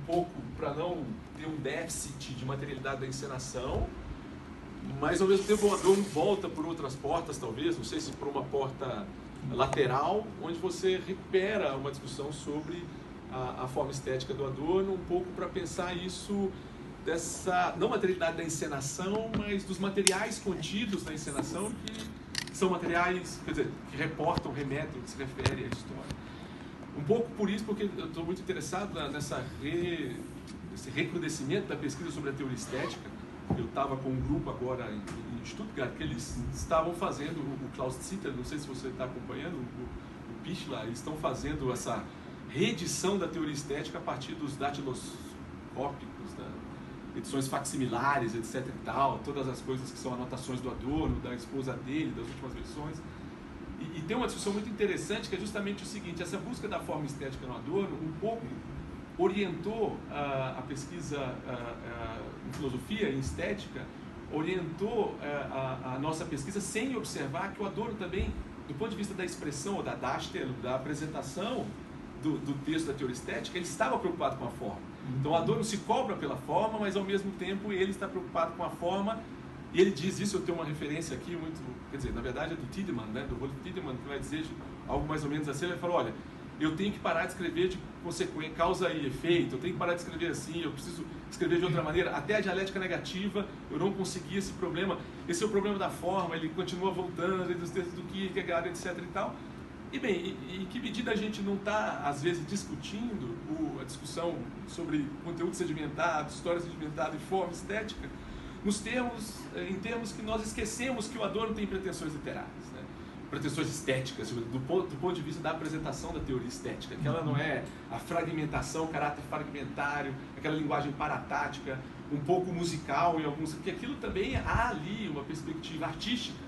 pouco para não ter um déficit de materialidade da encenação, mas ao mesmo tempo o Adorno volta por outras portas, talvez, não sei se por uma porta lateral, onde você recupera uma discussão sobre a forma estética do Adorno, um pouco para pensar isso dessa, não materialidade da encenação, mas dos materiais contidos na encenação, que são materiais, quer dizer, que reportam, remetem, que se referem à história. Um pouco por isso, porque eu estou muito interessado nesse recrudescimento da pesquisa sobre a teoria estética. Eu estava com um grupo agora em Stuttgart, que eles estavam fazendo, o Klaus Zitter, não sei se você está acompanhando, o Pichler, eles estão fazendo essa reedição da teoria estética a partir dos datiloscópicos, né? Edições facsimilares, etc. e tal, todas as coisas que são anotações do Adorno, da esposa dele, das últimas versões. E tem uma discussão muito interessante que é justamente o seguinte: essa busca da forma estética no Adorno um pouco orientou a pesquisa em filosofia, em estética, orientou a nossa pesquisa sem observar que o Adorno também, do ponto de vista da expressão, ou da Darstellung, da apresentação do texto da teoria estética, ele estava preocupado com a forma. Então, Adorno se cobra pela forma, mas ao mesmo tempo ele está preocupado com a forma, e ele diz isso. Eu tenho uma referência aqui muito, quer dizer, na verdade é do Tiedemann, né, do Rolf Tiedemann, que vai dizer algo mais ou menos assim. Ele vai falar: olha, eu tenho que parar de escrever de consequência, causa e efeito, eu tenho que parar de escrever assim, eu preciso escrever de outra maneira. Até a dialética negativa, eu não consegui esse problema. Esse é o problema da forma, ele continua voltando dos textos do Kierkegaard, etc. e tal. E bem, em que medida a gente não está, às vezes, discutindo a discussão sobre conteúdo sedimentado, história sedimentada e forma estética, em termos que nós esquecemos que o Adorno tem pretensões literárias, né? Pretensões estéticas, do ponto de vista da apresentação da teoria estética, que ela não é a fragmentação, o caráter fragmentário, aquela linguagem paratática, um pouco musical em alguns, que aquilo também há ali uma perspectiva artística,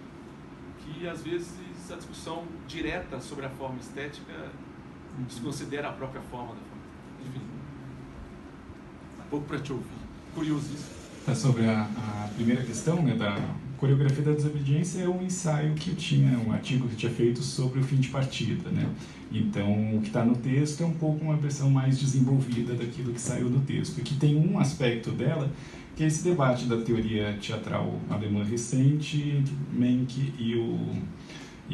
que às vezes a discussão direta sobre a forma estética desconsidera a própria forma da forma. Enfim, um pouco para te ouvir, curiosíssimo. Sobre a primeira questão, né, da coreografia da desobediência, é um ensaio que eu tinha, um artigo que eu tinha feito sobre o fim de partida, né? Então, o que está no texto é um pouco uma versão mais desenvolvida daquilo que saiu do texto, e que tem um aspecto dela, que é esse debate da teoria teatral alemã recente entre Menck e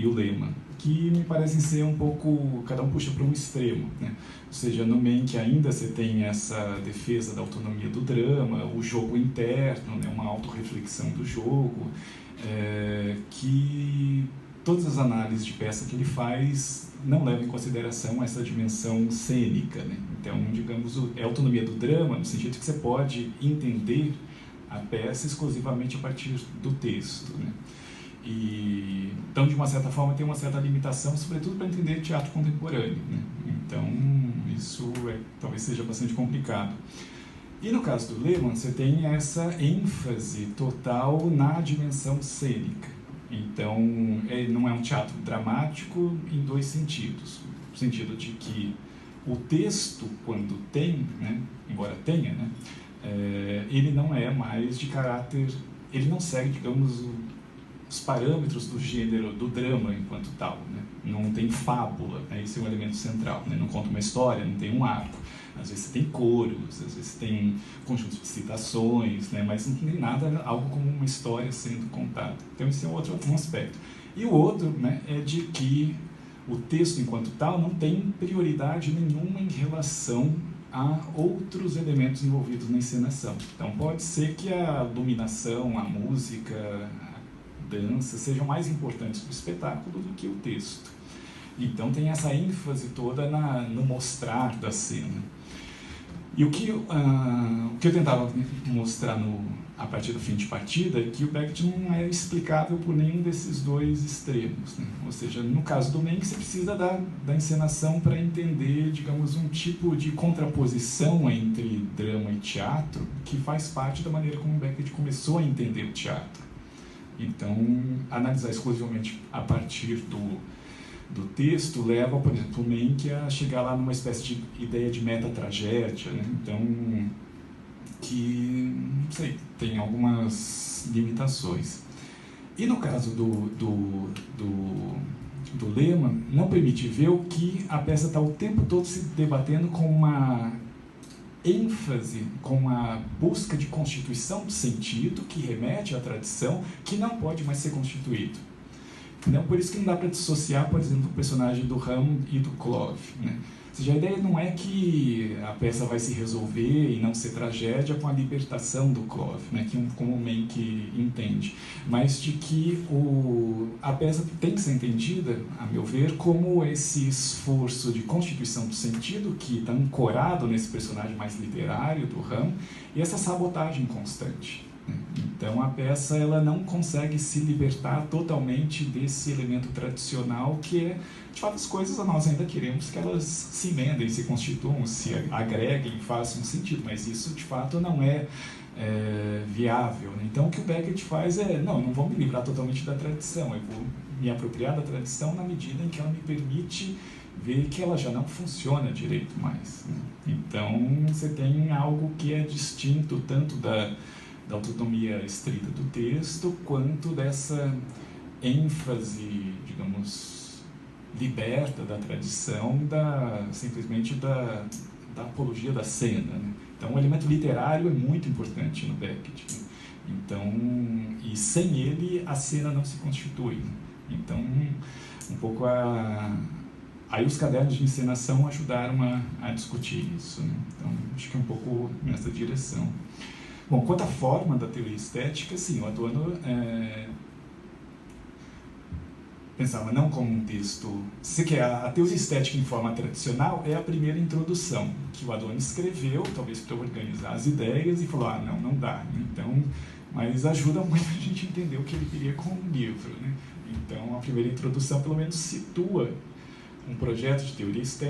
o Lehmann, que me parecem ser um pouco, cada um puxa para um extremo, né? Ou seja, no Menck ainda você tem essa defesa da autonomia do drama, o jogo interno, né? Uma autorreflexão do jogo, que todas as análises de peça que ele faz não levam em consideração essa dimensão cênica, né? Então, digamos, é a autonomia do drama, no sentido que você pode entender a peça exclusivamente a partir do texto, né? E, então, de uma certa forma, tem uma certa limitação, sobretudo para entender teatro contemporâneo, né? Então, isso talvez seja bastante complicado. E no caso do Lehmann, você tem essa ênfase total na dimensão cênica. Então, ele não é um teatro dramático em dois sentidos. No sentido de que o texto, quando tem, né, embora tenha, né, ele não é mais de caráter, ele não segue, digamos, os parâmetros do gênero, do drama enquanto tal, né? Não tem fábula, né? Esse é um elemento central, né? Não conta uma história, não tem um arco. Às vezes tem coros, às vezes tem conjuntos de citações, né? Mas não tem nada, algo como uma história sendo contada. Então esse é um aspecto. E o outro, né, é de que o texto enquanto tal não tem prioridade nenhuma em relação a outros elementos envolvidos na encenação. Então pode ser que a iluminação, a música, dança sejam mais importantes para o espetáculo do que o texto. Então tem essa ênfase toda no mostrar da cena. E o que eu tentava mostrar a partir do fim de partida é que o Beckett não é explicável por nenhum desses dois extremos, né? Ou seja, no caso do Menck, você precisa da encenação para entender, digamos, um tipo de contraposição entre drama e teatro que faz parte da maneira como o Beckett começou a entender o teatro. Então, analisar exclusivamente a partir do texto leva, por exemplo, o Menck a chegar lá numa espécie de ideia de meta-tragédia, né? Então, que, não sei, tem algumas limitações. E no caso do Lehmann, não permite ver o que a peça está o tempo todo se debatendo com uma ênfase com a busca de constituição do sentido, que remete à tradição, que não pode mais ser constituído. Então, por isso que não dá para dissociar, por exemplo, o personagem do Ram e do Clove, né? Ou seja, a ideia não é que a peça vai se resolver e não ser tragédia com a libertação do Clove, né, que comumente entende, mas de que a peça tem que ser entendida, a meu ver, como esse esforço de constituição do sentido que está ancorado nesse personagem mais literário do Ram e essa sabotagem constante. Então a peça ela não consegue se libertar totalmente desse elemento tradicional que é, de fato, as coisas nós ainda queremos que elas se emendem, se constituam, se agreguem, façam sentido, mas isso de fato não é viável, né? Então o que o Beckett faz é, não vou me livrar totalmente da tradição, eu vou me apropriar da tradição na medida em que ela me permite ver que ela já não funciona direito mais, né? Então você tem algo que é distinto tanto da autonomia estrita do texto, quanto dessa ênfase, digamos, liberta da tradição, simplesmente da apologia da cena, né? Então, o elemento literário é muito importante no Beckett, né? Então, e sem ele, a cena não se constitui, né? Então, um pouco aí os cadernos de encenação ajudaram a discutir isso, né? Então, acho que é um pouco nessa direção. Bom, quanto à forma da teoria estética, sim, o Adorno pensava não como um texto... Se quer, a teoria estética em forma tradicional é a primeira introdução que o Adorno escreveu, talvez para organizar as ideias, e falou, não dá. Então, mas ajuda muito a gente entender o que ele queria com o livro, né? Então, a primeira introdução, pelo menos, situa um projeto de teoria estética